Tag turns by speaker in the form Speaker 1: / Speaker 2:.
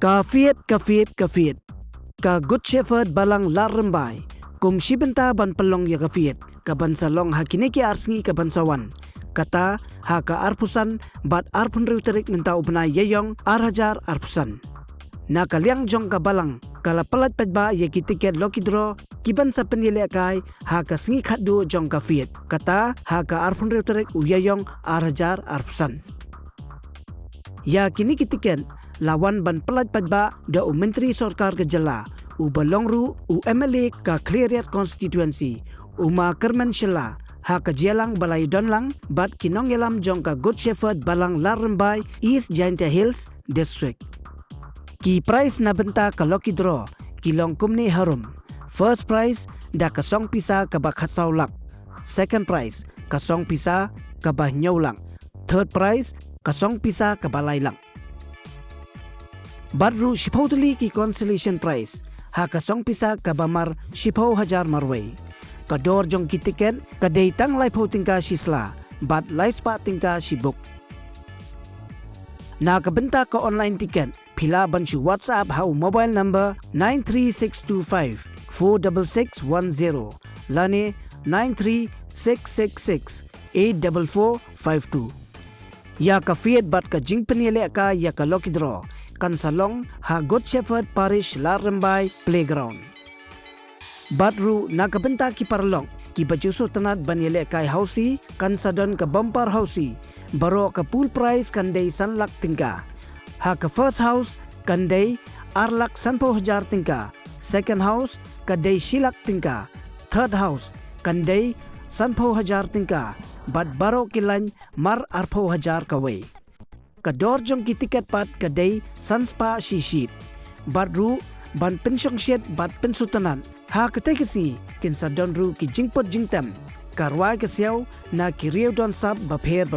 Speaker 1: Kafit ka Good Shepherd balang larembai kum shibenta ban pelong ya kafit ka bansalong hakineki arsngi ka bansawan kata haka arpusan bat arpun reuterik minta ubna yeyong arhajar arpusan na kaliang jong ka balang kala pelat pedba ye kitiket lokidro kiban sa penile kai haka sngi khaddu jong kafit kata haka arpun reuterik uyayong arhajar arpusan ya kini kitiket lawan ban pelat padba da menteri sorkar kejala balongru MLA ka Cleariat constituency ma kermen shela ha ka jelang balai donlang bat kinong yelam jong ka Good Shepherd balang larembai East Jaintia Hills district ki prize na benta ka lucky draw kilong kumni harum. First prize da kasong pisa ka bakhatsaw lak, second prize kasong pisa ka bahnyaw lang, third prize kasong pisa ka balay lang. Badru shipotali ki consolation prize ha kasong pisa ka bamar 10,000 marway. Kador jong ki tiket kadai tang lai photing ka sisla bat lai spa tingka sibuk. Na kabenta ka online tiket pila banchu WhatsApp hau mobile number 93625 46610 lane 93666 84452. Ya ka fiat bat ka jing penile ka ya ka lucky draw kan salong ha Good Shepherd Parish Larembai Playground. Badru nakabenta ki parlong ki bajuso tanat banile kai Housie kan sadon ka bumper Housie baro ka pool prize kan day sanlak tingka. Ha ka first house kan day arlak 10,000 tingka, second house ka day shilak tingka, third house kan day 10,000 tingka, bat baro kilan mar 4,000 kaway. Kador jong ki tiket pat kadai sanspa shishit badru ban pensyong shet bat pensutanan ha katay kasi kinsa donru ki jingpot jingtem karwai kasyaw na kiriw don sab bapher